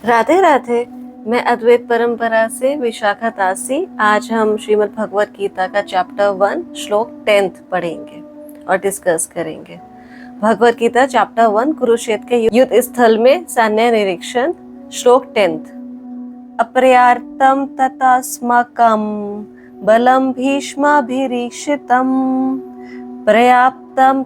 राधे राधे। मैं अद्वैत परंपरा से विशाखा दासी। आज हम श्रीमद् भगवत गीता का चैप्टर 1 श्लोक 10 पढ़ेंगे और डिस्कस करेंगे। भगवत गीता चैप्टर 1 कुरुक्षेत्र के युद्ध स्थल में सैन्य निरीक्षण। श्लोक 10। अपर्याप्तं ततास्माकं बलं भीष्माभिरीक्षितं पर्याप्तं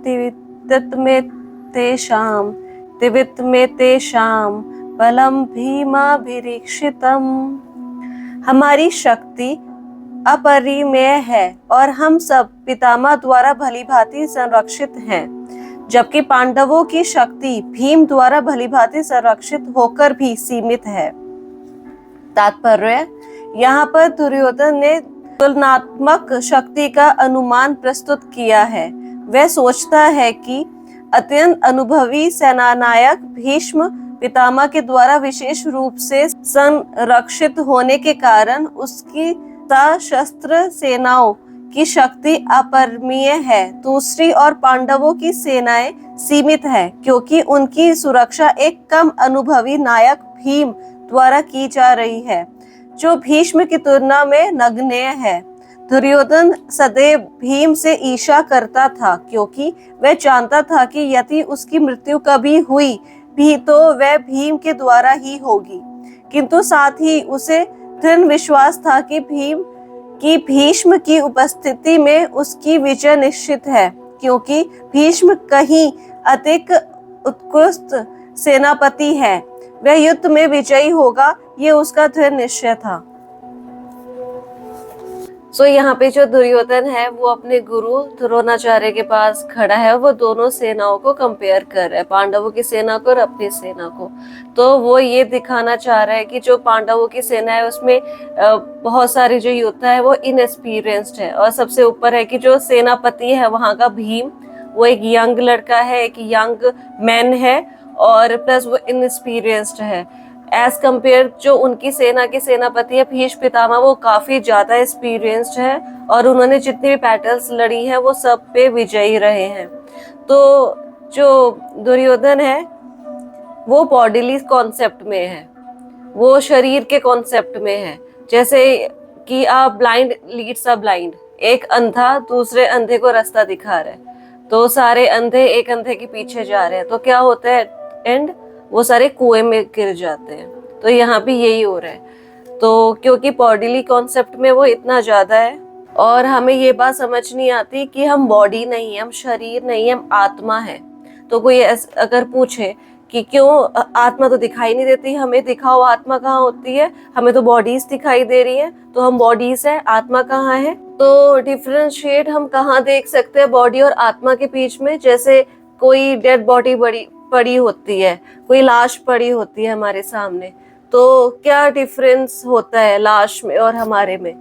तिवित्मेतेषां बलम भीमाभिरीक्षितम्। हमारी शक्ति अपरिमेय है और हम सब पितामह द्वारा भलीभांति संरक्षित हैं, जबकि पांडवों की शक्ति भीम द्वारा भलीभांति संरक्षित होकर भी सीमित है। तात्पर्य, यहाँ पर दुर्योधन ने तुलनात्मक शक्ति का अनुमान प्रस्तुत किया है। वह सोचता है कि अत्यंत अनुभवी सेनानायक भीष्म पितामह के द्वारा विशेष रूप से संरक्षित होने के कारण उसकी सशस्त्र सेनाओं की शक्ति अपरिमेय है। दूसरी ओर पांडवों की सेनाएं सीमित है, क्योंकि उनकी सुरक्षा एक कम अनुभवी नायक भीम द्वारा की जा रही है, जो भीष्म की तुलना में नगण्य है। दुर्योधन सदैव भीम से ईर्ष्या करता था, क्योंकि वह जानता था कि यदि उसकी मृत्यु कभी हुई भी तो वह भीम के द्वारा ही होगी। किंतु साथ ही उसे दृढ़ विश्वास था कि भीष्म की उपस्थिति में उसकी विजय निश्चित है, क्योंकि भीष्म कहीं अधिक उत्कृष्ट सेनापति है। वह युद्ध में विजयी होगा, ये उसका दृढ़ निश्चय था। यहाँ पे जो दुर्योधन है वो अपने गुरु द्रोणाचार्य के पास खड़ा है। वो दोनों सेनाओं को कंपेयर कर रहा है, पांडवों की सेना को और अपनी सेना को। तो वो ये दिखाना चाह रहा है कि जो पांडवों की सेना है उसमें बहुत सारे जो योद्धा है वो इनएक्सपीरियंस्ड है, और सबसे ऊपर है कि जो सेनापति है वहां का भीम, वो एक यंग लड़का है, एक यंग मैन है, और प्लस वो इनएक्सपीरियंस्ड है। एज कम्पेयर जो उनकी सेना के सेनापति है भीष्म पितामह, वो काफी ज्यादा एक्सपीरियंस्ड है और उन्होंने जितनी भी बैटल्स लड़ी है वो सब पे विजयी रहे हैं। तो जो दुर्योधन है वो बॉडीली कॉन्सेप्ट में है, वो शरीर के कॉन्सेप्ट में है। जैसे कि आप ब्लाइंड लीड्स अ ब्लाइंड, एक अंधा दूसरे अंधे को रास्ता दिखा रहा है, तो सारे अंधे एक अंधे के पीछे जा रहे हैं, तो क्या होता है एंड वो सारे कुएं में गिर जाते हैं। तो यहाँ भी यही हो रहा है। तो क्योंकि बॉडीली कॉन्सेप्ट में वो इतना ज्यादा है, और हमें ये बात समझ नहीं आती कि हम बॉडी नहीं है, हम शरीर नहीं है, हम आत्मा है। तो कोई अगर पूछे कि क्यों आत्मा तो दिखाई नहीं देती, हमें दिखाओ आत्मा कहाँ होती है, हमें तो बॉडीज दिखाई दे रही है, तो हम बॉडीज है, आत्मा कहाँ है। तो डिफरेंशिएट हम कहाँ देख सकते हैं बॉडी और आत्मा के बीच में। जैसे कोई डेड बॉडी पड़ी होती है, कोई लाश पड़ी होती है हमारे सामने, तो क्या डिफरेंस होता है लाश में और हमारे में?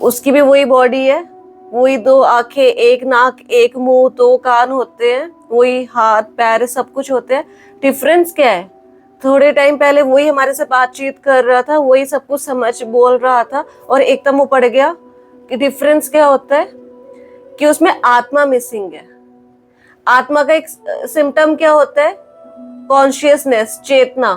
उसकी भी वही बॉडी है, वही दो आंखें, एक नाक, एक मुंह, दो कान होते हैं, वही हाथ पैर सब कुछ होते हैं। डिफरेंस क्या है? थोड़े टाइम पहले वही हमारे से बातचीत कर रहा था, वही सब कुछ समझ बोल रहा था, और एकदम वो पड़ गया। कि डिफरेंस क्या होता है कि उसमें आत्मा मिसिंग है। आत्मा का एक सिम्टम क्या होता है? कॉन्शियसनेस, चेतना।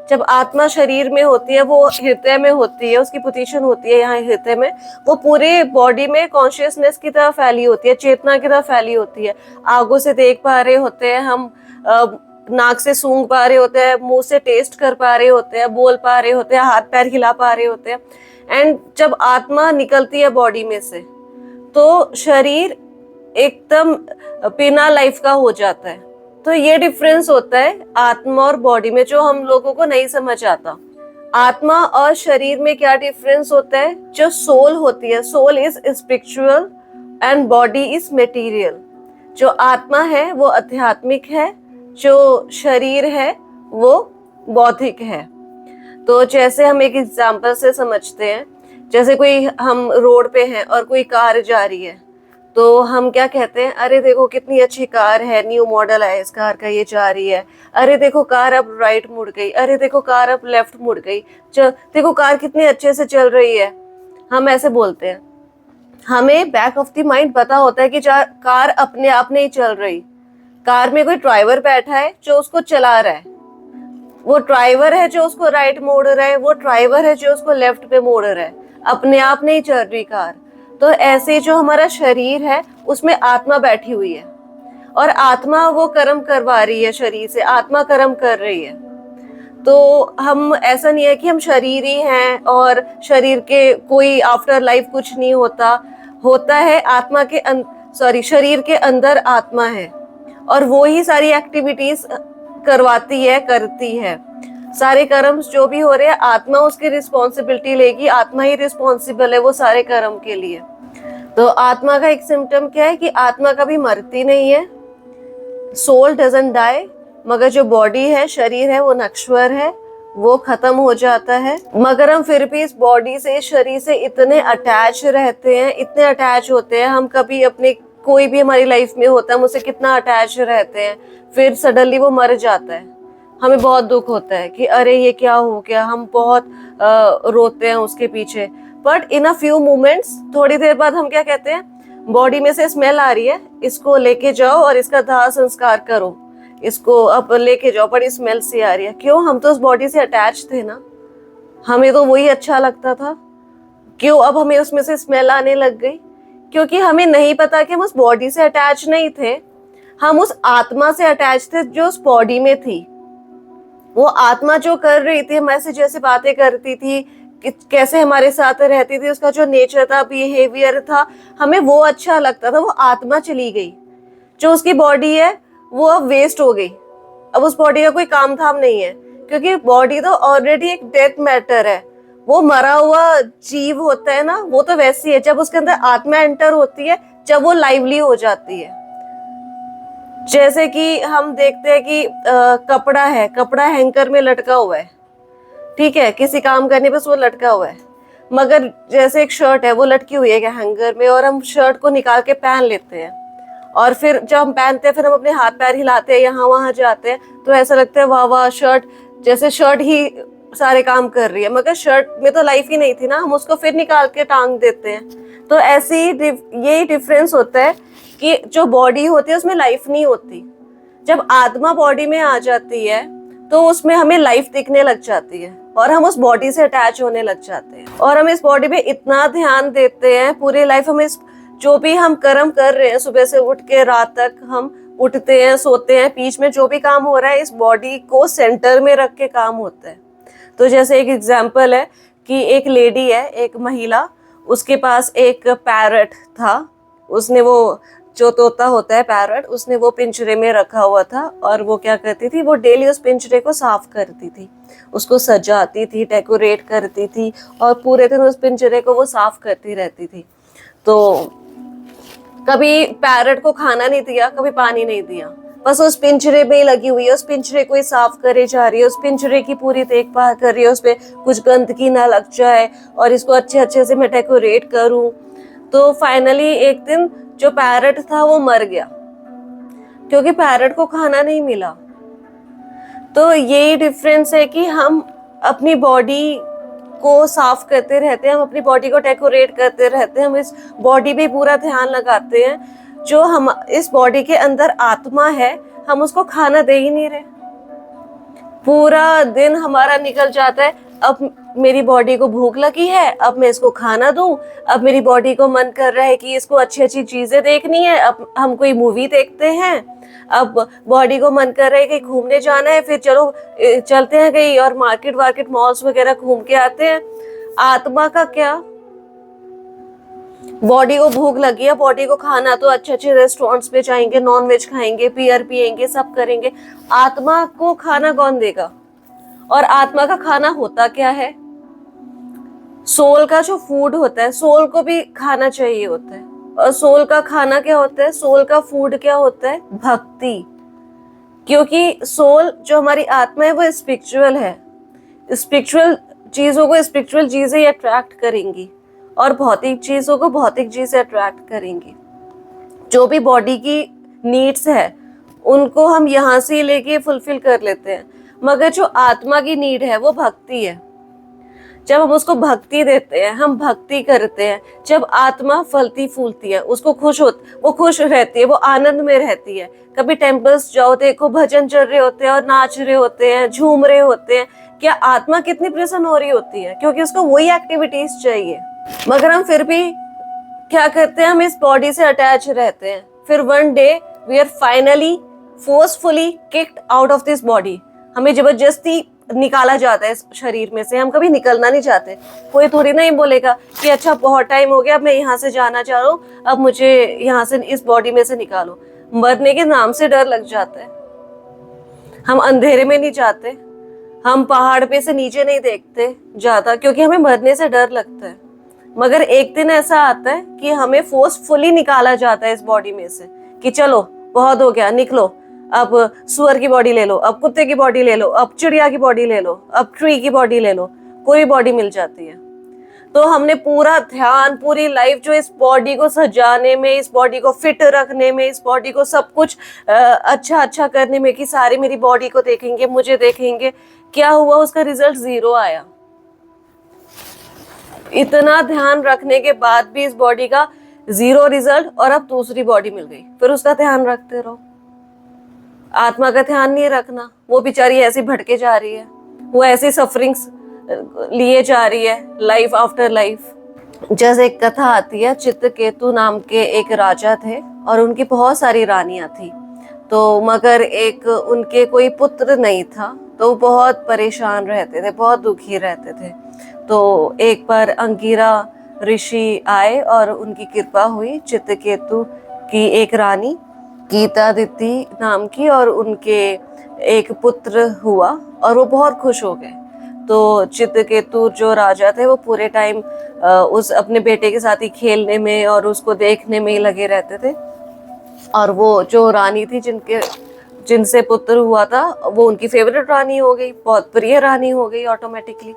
जब आत्मा शरीर में होती है, वो हृदय में होती है, उसकी पोजीशन होती है यहाँ हृदय में, वो पूरे बॉडी में कॉन्शियसनेस की तरह फैली होती है, चेतना की तरह फैली होती है। आंखों से देख पा रहे होते हैं हम, नाक से सूंघ पा रहे होते हैं, मुंह से टेस्ट कर पा रहे होते हैं, बोल पा रहे होते हैं, हाथ पैर हिला पा रहे होते हैं। एंड जब आत्मा निकलती है बॉडी में से, तो शरीर एकदम बिना लाइफ का हो जाता है। तो ये डिफरेंस होता है आत्मा और बॉडी में, जो हम लोगों को नहीं समझ आता। आत्मा और शरीर में क्या डिफरेंस होता है? जो सोल होती है, soul is spiritual and body is material. जो आत्मा है वो आध्यात्मिक है, जो शरीर है वो बौद्धिक है। तो जैसे हम एक एग्जांपल से समझते हैं, जैसे कोई हम रोड पे हैं और कोई कार जा रही है, तो हम क्या कहते हैं? अरे देखो कितनी अच्छी कार है, न्यू मॉडल है इस कार का, ये जा रही है। अरे देखो कार अब राइट मुड़ गई, अरे देखो कार अब लेफ्ट मुड़ गई, देखो कार कितनी अच्छे से चल रही है। हम ऐसे बोलते हैं। हमें बैक ऑफ द माइंड पता होता है कि कार अपने आप नहीं चल रही, कार में कोई ड्राइवर बैठा है जो उसको चला रहा है। वो ड्राइवर है जो उसको राइट मोड़ रहा है, वो ड्राइवर है जो उसको लेफ्ट पे मोड़ रहा है, अपने आप नहीं चल रही कार। तो ऐसे जो हमारा शरीर है उसमें आत्मा बैठी हुई है, और आत्मा वो कर्म करवा रही है, शरीर से आत्मा कर्म कर रही है। तो हम, ऐसा नहीं है कि हम शरीर ही हैं और शरीर के कोई आफ्टर लाइफ कुछ नहीं होता, होता है। आत्मा के शरीर के अंदर आत्मा है, और वो ही सारी एक्टिविटीज करवाती है, करती है। सारे कर्म जो भी हो रहे हैं, आत्मा उसकी रिस्पॉन्सिबिलिटी लेगी, आत्मा ही रिस्पॉन्सिबल है वो सारे कर्म के लिए। तो आत्मा का एक सिम्टम क्या है कि आत्मा कभी मरती नहीं है, सोल डजंट डाई, मगर जो बॉडी है, शरीर है, वो नश्वर है, वो खत्म हो जाता है। मगर हम फिर भी इस बॉडी से, इस शरीर से इतने अटैच रहते हैं, इतने अटैच होते हैं हम, कभी अपने कोई भी हमारी लाइफ में होता है, हम उससे कितना अटैच रहते हैं, फिर सडनली वो मर जाता है, हमें बहुत दुख होता है कि अरे ये क्या हो गया, हम बहुत रोते हैं उसके पीछे। But in a few moments, थोड़ी देर बाद हम क्या कहते हैं, बॉडी में से स्मेल आ रही है, इसको लेके जाओ और इसका दाह संस्कार करो, इसको अब लेके जाओ, बड़ी स्मेल सी आ रही है। क्यों? हम तो उस बॉडी से अटैच थे ना, हमें तो वही अच्छा लगता था। क्यों अब हमें उसमें से स्मेल आने लग गई? क्योंकि हमें नहीं पता कि हम उस बॉडी से अटैच नहीं थे, हम उस आत्मा से अटैच थे जो उस बॉडी में थी। वो आत्मा जो कर रही थी, हमारे जैसे बातें करती थी, कैसे हमारे साथ रहती थी, उसका जो नेचर था, बिहेवियर था, हमें वो अच्छा लगता था। वो आत्मा चली गई, जो उसकी बॉडी है वो अब वेस्ट हो गई, अब उस बॉडी का कोई काम धाम नहीं है, क्योंकि बॉडी तो ऑलरेडी एक डेड मैटर है, वो मरा हुआ जीव होता है ना, वो तो वैसी है। जब उसके अंदर आत्मा एंटर होती है, जब वो लाइवली हो जाती है। जैसे कि हम देखते हैं कि कपड़ा है, कपड़ा हैंगर में लटका हुआ है, ठीक है, किसी काम करने बस वो लटका हुआ है। मगर जैसे एक शर्ट है, वो लटकी हुई है हैंगर में, और हम शर्ट को निकाल के पहन लेते हैं, और फिर जब हम पहनते हैं, फिर हम अपने हाथ पैर हिलाते हैं, यहाँ वहां जाते हैं, तो ऐसा लगता है वाह वाह, शर्ट, जैसे शर्ट ही सारे काम कर रही है, मगर शर्ट में तो लाइफ ही नहीं थी ना, हम उसको फिर निकाल के टांग देते हैं। तो ऐसे ही यही डिफरेंस होता है कि जो बॉडी होती है उसमें लाइफ नहीं होती, जब आत्मा बॉडी में आ जाती है तो उसमें हमें लाइफ दिखने लग जाती है, और हम उस बॉडी से अटैच होने लग जाते हैं, और हम इस बॉडी पे इतना ध्यान देते हैं, पूरी लाइफ हम इस, जो भी हम कर्म कर रहे हैं, सुबह से उठ के रात तक हम उठते हैं, सोते हैं, बीच में जो भी काम हो रहा है, इस बॉडी को सेंटर में रख के काम होता है। तो जैसे एक एग्जाम्पल है कि एक लेडी है, एक महिला, उसके पास एक पैरट था, उसने वो जो तोता होता है पैरट, उसने वो पिंजरे में रखा हुआ था, और वो क्या करती थी, वो डेली उस पिंजरे को साफ करती थी, उसको सजाती थी, डेकोरेट करती थी, और पूरे दिन उस पिंजरे को वो साफ करती रहती थी। तो कभी पैरट को खाना नहीं दिया, कभी पानी नहीं दिया, बस उस पिंजरे में ही लगी हुई है, उस पिंजरे को ही साफ करे जा रही है, उस पिंजरे की पूरी देखभाल कर रही है, उस पे कुछ गंदगी ना लग जाए, और इसको अच्छे अच्छे से मैं डेकोरेट करूं। तो फाइनली एक दिन जो पैरट था वो मर गया, क्योंकि पैरट को खाना नहीं मिला। तो यही डिफरेंस है कि हम अपनी बॉडी को साफ करते रहते हैं, हम अपनी बॉडी को डेकोरेट करते रहते हैं, हम इस बॉडी पे पूरा ध्यान लगाते हैं। जो हम, इस बॉडी के अंदर आत्मा है, हम उसको खाना दे ही नहीं रहे, पूरा दिन हमारा निकल जाता है, अब मेरी बॉडी को भूख लगी है, अब मैं इसको खाना दूं, अब मेरी बॉडी को मन कर रहा है कि इसको अच्छी अच्छी चीजें देखनी है, अब हम कोई मूवी देखते हैं, अब बॉडी को मन कर रहा है कि घूमने जाना है, फिर चलो चलते हैं कहीं और मार्केट मॉल्स वगैरह घूम के आते हैं। आत्मा का क्या? बॉडी को भूख लगी है, बॉडी को खाना, तो अच्छे अच्छे रेस्टोरेंट्स पे जाएंगे, नॉन वेज खाएंगे, बियर पियेंगे, सब करेंगे। आत्मा को खाना कौन देगा? और आत्मा का खाना होता क्या है? सोल का जो फूड होता है, सोल को भी खाना चाहिए होता है, और सोल का खाना क्या होता है, सोल का फूड क्या होता है? भक्ति। क्योंकि सोल, जो हमारी आत्मा है, वो स्पिरिचुअल है, स्पिरिचुअल चीजों को स्पिरिचुअल चीजें अट्रैक्ट करेंगी, और भौतिक चीजों को भौतिक चीजें अट्रैक्ट करेंगी। जो भी बॉडी की नीड्स है उनको हम यहाँ से लेके फुलफिल कर लेते हैं, मगर जो आत्मा की नीड है वो भक्ति है। जब हम उसको भक्ति देते हैं, हम भक्ति करते हैं, जब आत्मा फलती फूलती है, उसको वो खुश रहती है, वो आनंद में रहती है। कभी टेम्पल्स जाओ, देखो भजन चल रहे होते हैं और नाच रहे होते हैं, झूम रहे होते हैं, क्या आत्मा कितनी प्रसन्न हो रही होती है, क्योंकि उसको वही एक्टिविटीज चाहिए। मगर हम फिर भी क्या करते हैं, हम इस बॉडी से अटैच रहते हैं। फिर one day we are finally forcefully kicked out of this body. हमें जबरदस्ती निकाला जाता है इस शरीर में से, हम कभी निकलना नहीं चाहते। कोई थोड़ी ना ही बोलेगा कि अच्छा बहुत टाइम हो गया, अब मैं यहाँ से जाना चाह रहा हूँ, अब मुझे यहाँ से इस बॉडी में से निकालो। मरने के नाम से डर लग जाता है। हम अंधेरे में नहीं जाते, हम पहाड़ पे से नीचे नहीं देखते जाता, क्योंकि हमें मरने से डर लगता है। मगर एक दिन ऐसा आता है कि हमें फोर्सफुली निकाला जाता है इस बॉडी में से, कि चलो बहुत हो गया, निकलो, अब सुअर की बॉडी ले लो, अब कुत्ते की बॉडी ले लो, अब चिड़िया की बॉडी ले लो, अब ट्री की बॉडी ले लो, कोई बॉडी मिल जाती है। तो हमने पूरा ध्यान, पूरी लाइफ जो इस बॉडी को सजाने में, इस बॉडी को फिट रखने में, इस बॉडी को सब कुछ अच्छा अच्छा करने में, कि सारे मेरी बॉडी को देखेंगे, मुझे देखेंगे, क्या हुआ, उसका रिजल्ट 0 आया। इतना ध्यान रखने के बाद भी इस बॉडी का 0 रिजल्ट, और अब दूसरी बॉडी मिल गई, फिर उसका ध्यान रखते रहो। आत्मा का ध्यान नहीं रखना, वो बेचारी ऐसी भटके जा रही है, वो ऐसी सफरिंग्स लिए जा रही है लाइफ आफ्टर लाइफ। जैसे एक कथा आती है, चित्रकेतु नाम के एक राजा थे और उनकी बहुत सारी रानियां थी। तो मगर एक उनके कोई पुत्र नहीं था, तो वो बहुत परेशान रहते थे, बहुत दुखी रहते थे। तो एक बार अंगिरा ऋषि आए और उनकी कृपा हुई, चित्रकेतु की एक रानी गीतादिति नाम की, और उनके एक पुत्र हुआ और वो बहुत खुश हो गए। तो चित्रकेतु जो राजा थे, वो पूरे टाइम उस अपने बेटे के साथ ही खेलने में और उसको देखने में ही लगे रहते थे। और वो जो रानी थी जिनसे पुत्र हुआ था, वो उनकी फेवरेट रानी हो गई, बहुत प्रिय रानी हो गई ऑटोमेटिकली।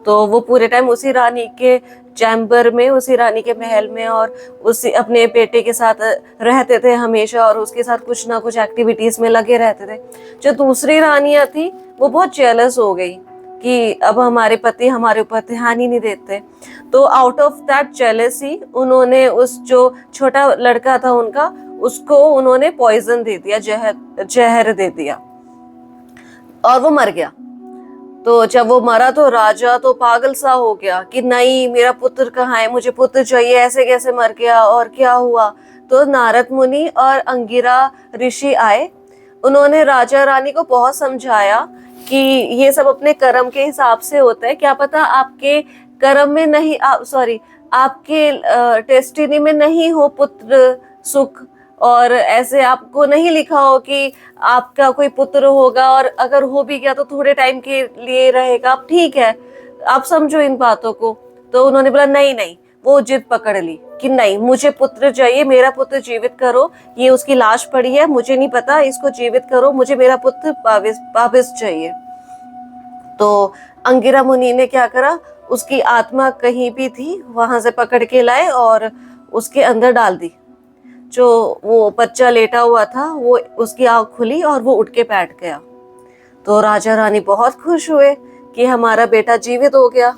तो वो पूरे टाइम उसी रानी के चैम्बर में, उसी रानी के महल में और उसी अपने बेटे के साथ रहते थे हमेशा, और उसके साथ कुछ ना कुछ एक्टिविटीज में लगे रहते थे। जो दूसरी रानियां थी, वो बहुत जेलस हो गई कि अब हमारे पति हमारे ऊपर ध्यान ही नहीं देते। तो आउट ऑफ दैट जेलसी उन्होंने उस जो छोटा लड़का था उनका, उसको उन्होंने पॉइजन दे दिया, जहर दे दिया, और वो मर गया। तो जब वो मरा तो राजा तो पागल सा हो गया कि नहीं, मेरा पुत्र कहाँ है, मुझे पुत्र चाहिए, ऐसे कैसे मर गया और क्या हुआ। तो नारद मुनि और अंगिरा ऋषि आए, उन्होंने राजा रानी को बहुत समझाया कि ये सब अपने कर्म के हिसाब से होता है, क्या पता आपके कर्म में नहीं, आपके डेस्टिनी में नहीं हो पुत्र सुख, और ऐसे आपको नहीं लिखा हो कि आपका कोई पुत्र होगा, और अगर हो भी गया तो थोड़े टाइम के लिए रहेगा, आप ठीक है, आप समझो इन बातों को। तो उन्होंने बोला नहीं नहीं, वो जिद पकड़ ली कि नहीं, मुझे पुत्र चाहिए, मेरा पुत्र जीवित करो, ये उसकी लाश पड़ी है, मुझे नहीं पता, इसको जीवित करो, मुझे मेरा पुत्र वापस चाहिए। तो अंगिरा मुनि ने क्या करा, उसकी आत्मा कहीं भी थी वहां से पकड़ के लाए और उसके अंदर डाल दी। जो वो बच्चा लेटा हुआ था, वो उसकी आंख खुली और वो उठ के बैठ गया। तो राजा रानी बहुत खुश हुए कि हमारा बेटा जीवित हो गया।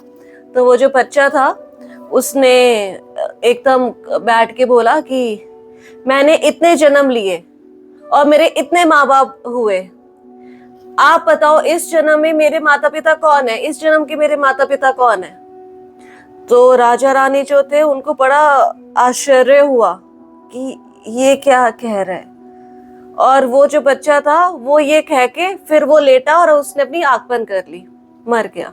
तो वो जो बच्चा था, उसने एकदम बैठ के बोला कि मैंने इतने जन्म लिए और मेरे इतने माँ बाप हुए, आप बताओ इस जन्म में मेरे माता पिता कौन है, इस जन्म के मेरे माता पिता कौन है। तो राजा रानी जो थे, उनको बड़ा आश्चर्य हुआ कि ये क्या कह रहा है। और वो जो बच्चा था, वो ये कह के फिर वो लेटा और उसने अपनी आंख बंद कर ली, मर गया।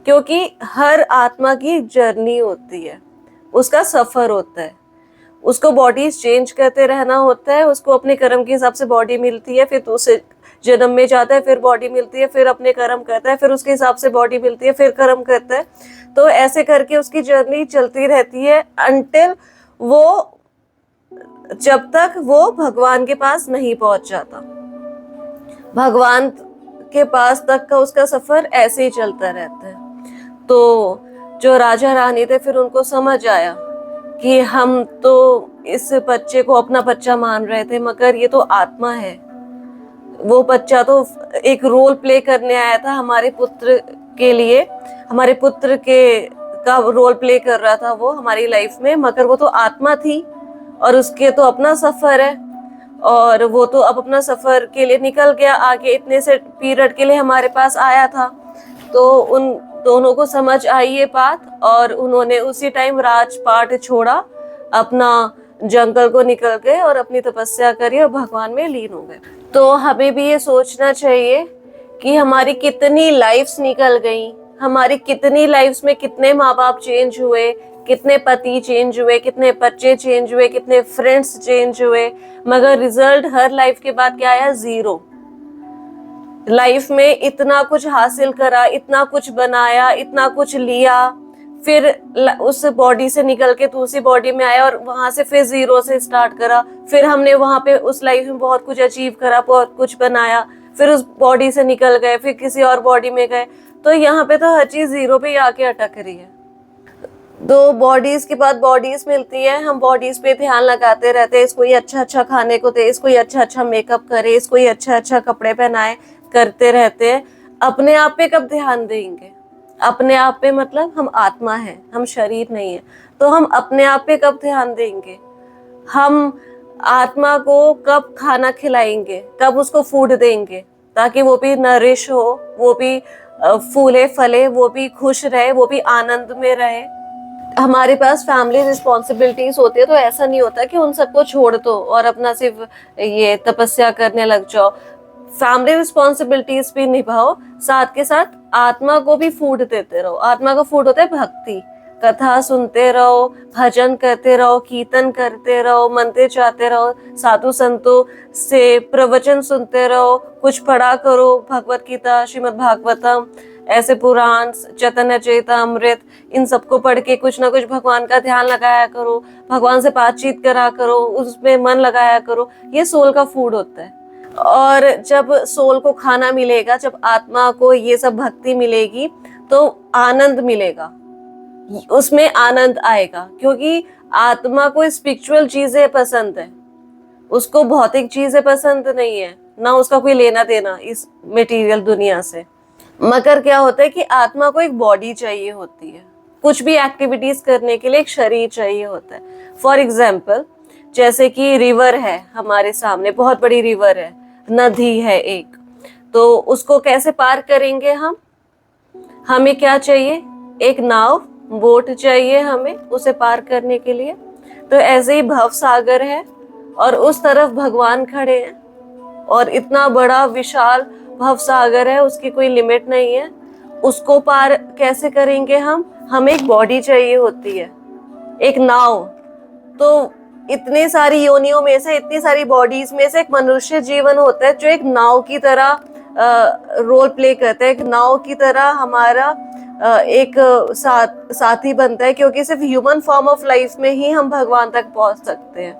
क्योंकि हर आत्मा की जर्नी होती है, उसका सफर होता है, उसको बॉडी चेंज करते रहना होता है, उसको अपने कर्म के हिसाब से बॉडी मिलती है, फिर दूसरे जन्म में जाता है, फिर बॉडी मिलती है, फिर अपने कर्म करता है, फिर उसके हिसाब से बॉडी मिलती है, फिर कर्म करता है। तो ऐसे करके उसकी जर्नी चलती रहती है अनटिल वो, जब तक वो भगवान के पास नहीं पहुंच जाता। भगवान के पास तक का उसका सफर ऐसे ही चलता रहता है। तो जो राजा रानी थे, फिर उनको समझ आया कि हम तो इस बच्चे को अपना बच्चा मान रहे थे, मगर ये तो आत्मा है। वो बच्चा तो एक रोल प्ले करने आया था हमारे पुत्र के लिए, हमारे पुत्र के का रोल प्ले कर रहा था वो हमारी लाइफ में, मगर वो तो आत्मा थी और उसके तो अपना सफर है, और वो तो अब अपना सफर के लिए निकल गया आगे, इतने से पीरियड के लिए हमारे पास आया था। तो उन दोनों को समझ आई ये बात और उन्होंने उसी टाइम राजपाट छोड़ा, अपना जंगल को निकल गए और अपनी तपस्या करी और भगवान में लीन हो गए। तो हमें भी ये सोचना चाहिए कि हमारी कितनी लाइफ्स निकल गई, हमारी कितनी लाइफ्स में कितने माँ बाप चेंज हुए, कितने पति चेंज हुए, कितने बच्चे चेंज हुए, कितने फ्रेंड्स चेंज हुए, मगर रिजल्ट हर लाइफ के बाद क्या आया? जीरो। लाइफ में इतना कुछ हासिल करा, इतना कुछ बनाया, इतना कुछ लिया, फिर उस बॉडी से निकल के दूसरी बॉडी में आया और वहां से फिर जीरो से स्टार्ट करा, फिर हमने वहां पे उस लाइफ में बहुत कुछ अचीव करा, बहुत कुछ बनाया, फिर उस बॉडी से निकल गए, फिर किसी और बॉडी में गए। तो यहाँ पे तो हर चीज जीरो पे ही आके अटक रही है। दो बॉडीज के बाद बॉडीज मिलती है, हम बॉडीज पे ध्यान लगाते रहते हैं, इसको ये अच्छा अच्छा खाने को दे, इसको ये अच्छा अच्छा मेकअप करे, इसको ये अच्छा अच्छा कपड़े पहनाए, करते रहते हैं। अपने आप पे कब ध्यान देंगे? अपने आप पे मतलब हम आत्मा है, हम शरीर नहीं है, तो हम अपने आप पे कब ध्यान देंगे? हम आत्मा को कब खाना खिलाएंगे, कब उसको फूड देंगे ताकि वो भी नरिश हो, वो भी फूले फले, वो भी खुश रहे, वो भी आनंद में रहे। हमारे पास फैमिली रिस्पॉन्सिबिलिटीज होती है, तो ऐसा नहीं होता कि उन सबको छोड़ दो और अपना सिर्फ ये तपस्या करने लग जाओ। फैमिली रिस्पॉन्सिबिलिटीज भी निभाओ, साथ के साथ आत्मा को भी फूड देते रहो। आत्मा का फूड होता है भक्ति, कथा सुनते रहो, भजन करते रहो, कीर्तन करते रहो, मंदिर जाते रहो, साधु संतों से प्रवचन सुनते रहो, कुछ पढ़ा करो, भगवत गीता, श्रीमद् भागवतम, ऐसे पुराण, चैतन्य चरितमृत, इन सबको पढ़ के कुछ ना कुछ भगवान का ध्यान लगाया करो, भगवान से बातचीत करा करो, उसमें मन लगाया करो। ये सोल का फूड होता है। और जब सोल को खाना मिलेगा, जब आत्मा को ये सब भक्ति मिलेगी, तो आनंद मिलेगा, उसमें आनंद आएगा, क्योंकि आत्मा को स्पिरिचुअल चीजें पसंद है, उसको भौतिक चीजें पसंद नहीं है, ना उसका कोई लेना देना इस मटेरियल दुनिया से। मगर क्या होता है कि आत्मा को एक बॉडी चाहिए होती है, कुछ भी एक्टिविटीज करने के लिए एक शरीर चाहिए होता है। फॉर एग्जाम्पल, जैसे कि रिवर है हमारे सामने, बहुत बड़ी रिवर है, नदी है एक, तो उसको कैसे पार करेंगे हम? हमें क्या चाहिए? एक नाव, बोट चाहिए हमें उसे पार करने के लिए। तो ऐसे ही भव सागर है और उस तरफ भगवान खड़े हैं, और इतना बड़ा विशाल भव सागर है, उसकी कोई लिमिट नहीं है। उसको पार कैसे करेंगे हम? हमें एक बॉडी चाहिए होती है, एक नाव। तो इतनी सारी योनियों में से, इतनी सारी बॉडीज में से एक मनुष्य जीवन होता है जो एक नाव की तरह रोल प्ले करता है, एक नाव की तरह हमारा एक साथी बनता है, क्योंकि सिर्फ ह्यूमन फॉर्म ऑफ लाइफ में ही हम भगवान तक पहुंच सकते हैं।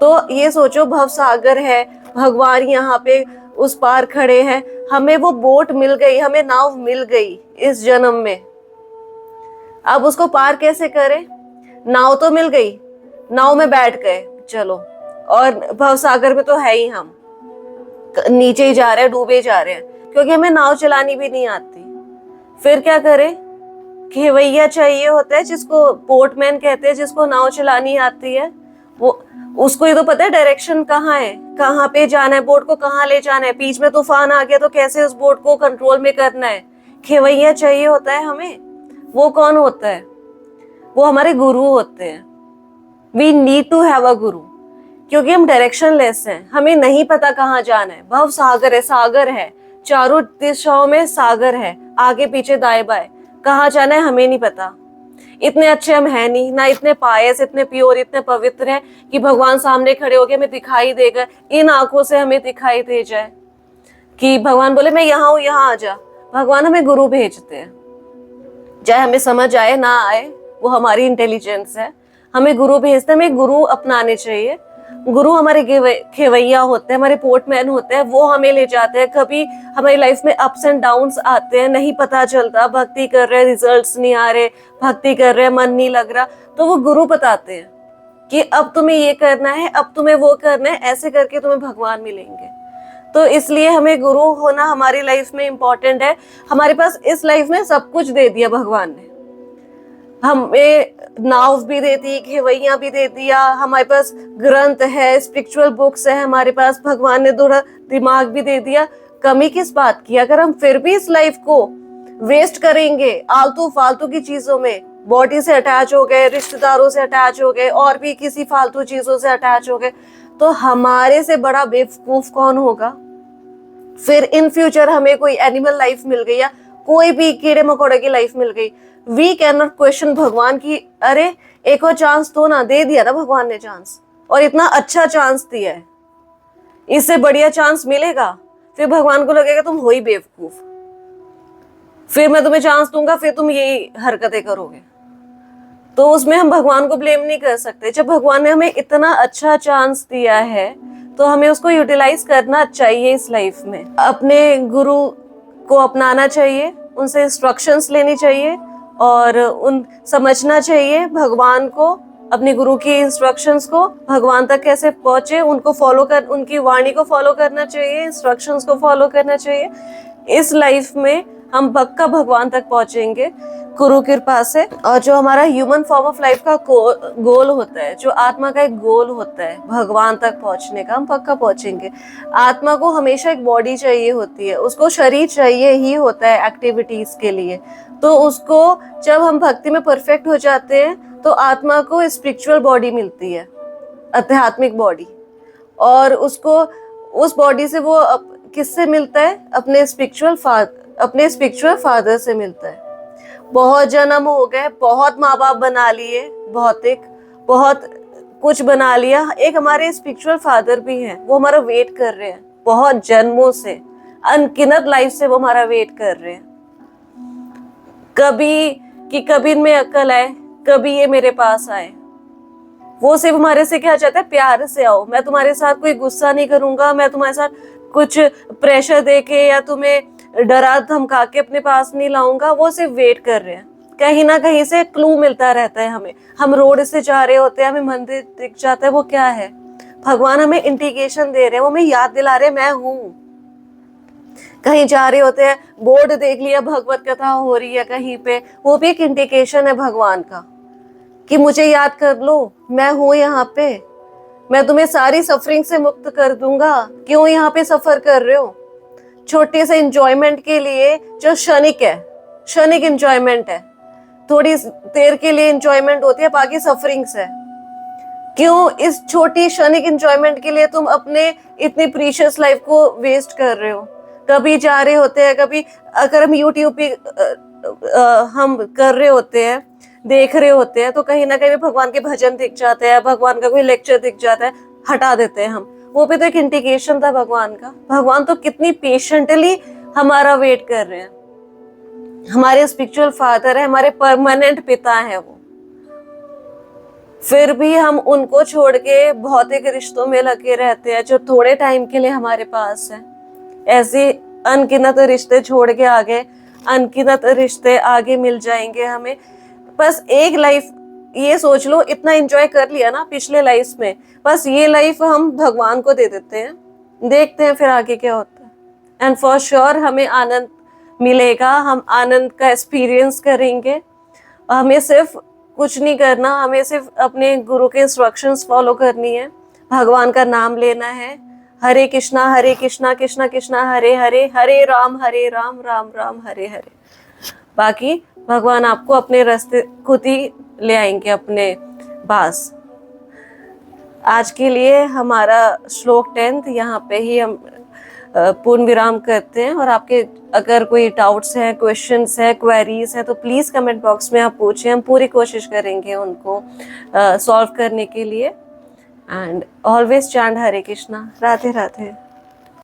तो ये सोचो, भव सागर है, भगवान यहाँ पे उस पार खड़े हैं, हमें वो बोट मिल गई, हमें नाव मिल गई इस जन्म में। अब उसको पार कैसे करें? नाव तो मिल गई, नाव में बैठ गए चलो, और भव सागर में तो है ही, हम नीचे ही जा रहे हैं, डूबे जा रहे हैं, क्योंकि हमें नाव चलानी भी नहीं आती। फिर क्या करें? खेवैया चाहिए होता है, जिसको बोटमैन कहते हैं, जिसको नाव चलानी आती है। वो उसको ये तो पता है डायरेक्शन कहाँ है, कहाँ पे जाना है, बोट को कहाँ ले जाना है, बीच में तूफान आ गया तो कैसे उस बोट को कंट्रोल में करना है। खेवैया चाहिए होता है हमें। वो कौन होता है? वो हमारे गुरु होते हैं। We need to have a guru, क्योंकि हम डायरेक्शन लेस हैं, हमें नहीं पता कहाँ जाना है। भव सागर है, सागर है, चारों दिशाओं में सागर है, आगे पीछे दाएं बाएं, कहाँ जाना है हमें नहीं पता। इतने अच्छे हम हैं नहीं, ना इतने पायस, इतने प्योर, इतने पवित्र हैं कि भगवान सामने खड़े होके हमें दिखाई देगा, इन आंखों से हमें दिखाई दे जाए कि भगवान बोले मैं यहाँ हूँ, यहाँ आ जा। भगवान हमें गुरु भेजते हैं, चाहे हमें समझ आए ना आए, वो हमारी इंटेलिजेंस है, हमें गुरु भेजते हैं। हमें गुरु अपनाने चाहिए। गुरु हमारे खेवैया होते हैं, हमारे पोर्टमैन होते हैं, वो हमें ले जाते हैं। कभी हमारी लाइफ में अप्स एंड डाउन्स आते हैं, नहीं पता चलता, भक्ति कर रहे हैं, रिजल्ट्स नहीं आ रहे, भक्ति कर रहे हैं, मन नहीं लग रहा, तो वो गुरु बताते हैं कि अब तुम्हें ये करना है, अब तुम्हें वो करना है, ऐसे करके तुम्हें भगवान मिलेंगे। तो इसलिए हमें गुरु होना हमारी लाइफ में इम्पोर्टेंट है। हमारे पास इस लाइफ में सब कुछ दे दिया भगवान ने, हमें नाव भी दे दी, खेवैया भी दे दिया, हमारे पास ग्रंथ है, स्पिरिचुअल बुक्स है हमारे पास, भगवान ने थोड़ा दिमाग भी दे दिया। कमी किस बात की? अगर हम फिर भी इस लाइफ को वेस्ट करेंगे आलतू फालतू की चीजों में, बॉडी से अटैच हो गए, रिश्तेदारों से अटैच हो गए, और भी किसी फालतू चीजों से अटैच हो गए, तो हमारे से बड़ा बेवकूफ कौन होगा? फिर इन फ्यूचर हमें कोई एनिमल लाइफ मिल गई या कोई भी कीड़े मकोड़े की लाइफ मिल गई, वी कैन नॉट क्वेश्चन भगवान की अरे एक और चांस तो ना, दे दिया ना भगवान ने चांस, और इतना अच्छा चांस दिया है, इससे बढ़िया चांस मिलेगा? फिर भगवान को लगेगा तुम हो ही बेवकूफ, फिर मैं तुम्हें चांस दूंगा, फिर तुम यही हरकतें करोगे। तो उसमें हम भगवान को ब्लेम नहीं कर सकते। जब भगवान ने हमें इतना अच्छा चांस दिया है तो हमें उसको यूटिलाइज करना चाहिए इस लाइफ में। अपने गुरु को अपनाना चाहिए, उनसे इंस्ट्रक्शंस लेनी चाहिए और समझना चाहिए भगवान को, अपने गुरु की इंस्ट्रक्शंस को, भगवान तक कैसे पहुंचे, उनको फॉलो कर, उनकी वाणी को फॉलो करना चाहिए, इंस्ट्रक्शंस को फॉलो करना चाहिए। इस लाइफ में हम पक्का भगवान तक पहुंचेंगे गुरु कृपा से। और जो हमारा ह्यूमन फॉर्म ऑफ लाइफ का गोल होता है, जो आत्मा का एक गोल होता है भगवान तक पहुंचने का, हम पक्का पहुंचेंगे। आत्मा को हमेशा एक बॉडी चाहिए होती है, उसको शरीर चाहिए ही होता है एक्टिविटीज के लिए। तो उसको जब हम भक्ति में परफेक्ट हो जाते हैं तो आत्मा को स्पिरिचुअल बॉडी मिलती है, आध्यात्मिक बॉडी, और उसको उस बॉडी से वो किससे मिलता है? अपने स्पिरिचुअल फादर से मिलता है। बहुत जन्म हो गए, बहुत माँ बाप बना लिए, भौतिक बहुत कुछ बना लिया, एक हमारे स्पिरिचुअल फादर भी हैं, वो हमारा वेट कर रहे हैं, बहुत जन्मों से, अनगिनत लाइफ से वो हमारा वेट कर रहे हैं। कभी इनमें अक्ल आए, कभी ये मेरे पास आए। वो सिर्फ हमारे से क्या चाहता है? प्यार से आओ, मैं तुम्हारे साथ कोई गुस्सा नहीं करूंगा, मैं तुम्हारे साथ कुछ प्रेशर देके या तुम्हें डरा धमका के अपने पास नहीं लाऊंगा। वो सिर्फ वेट कर रहे हैं, कहीं ना कहीं से क्लू मिलता रहता है हमें। हम रोड से जा रहे होते हैं, हमें मंदिर दिख जाता है, वो क्या है? भगवान हमें इंडिकेशन दे रहे हैं, वो हमें याद दिला रहे हैं मैं हूं। कहीं जा रहे होते हैं, बोर्ड देख लिया, भगवत कथा हो रही है कहीं पे, वो भी एक इंडिकेशन है भगवान का कि मुझे याद कर लो, मैं हूं यहाँ पे, मैं तुम्हें सारी सफरिंग से मुक्त कर दूंगा। क्यों यहाँ पे सफर कर रहे हो? छोटे से एंजॉयमेंट के लिए, जो क्षणिक है, क्षणिक एंजॉयमेंट है, थोड़ी देर के लिए एंजॉयमेंट होती है, बाकी सफरिंग्स है। क्यों इस छोटी क्षणिक एंजॉयमेंट के लिए तुम अपने इतनी प्रीशियस लाइफ को वेस्ट कर रहे हो? कभी जा रहे होते हैं, कभी अगर हम यूट्यूब पे हम कर रहे होते हैं, देख रहे होते हैं, तो कहीं ना कहीं भगवान के भजन दिख जाते हैं, भगवान का कोई लेक्चर दिख जाता है, हटा देते हैं हम। वो भी तो एक इंडिकेशन था भगवान का। भगवान तो कितनी पेशेंटली हमारा वेट कर रहे हैं, हमारे स्पिरिचुअल फादर है, हमारे परमानेंट पिता है वो। फिर भी हम उनको छोड़ के भौतिक रिश्तों में लगे रहते हैं जो थोड़े टाइम के लिए हमारे पास है। ऐसे अनगिनत रिश्ते छोड़ के आगे, अनगिनत रिश्ते आगे मिल जाएंगे हमें। बस एक लाइफ, ये सोच लो, इतना एंजॉय कर लिया ना पिछले लाइफ में, बस ये लाइफ हम भगवान को दे देते हैं, देखते हैं फिर आगे क्या होता है। एंड फॉर श्योर हमें आनंद मिलेगा, हम आनंद का एक्सपीरियंस करेंगे। हमें सिर्फ कुछ नहीं करना, हमें सिर्फ अपने गुरु के इंस्ट्रक्शंस फॉलो करनी है, भगवान का नाम लेना है, हरे कृष्णा कृष्णा कृष्णा हरे हरे, हरे राम राम राम हरे हरे। बाकी भगवान आपको अपने रास्ते खुद ही ले आएंगे अपने पास। आज के लिए हमारा श्लोक 10 यहाँ पे ही हम पूर्ण विराम करते हैं। और आपके अगर कोई डाउट्स हैं, क्वेश्चंस हैं, क्वेरीज हैं, तो प्लीज कमेंट बॉक्स में आप पूछें, हम पूरी कोशिश करेंगे उनको सॉल्व करने के लिए। And always chant Hare Krishna. Radhe Radhe.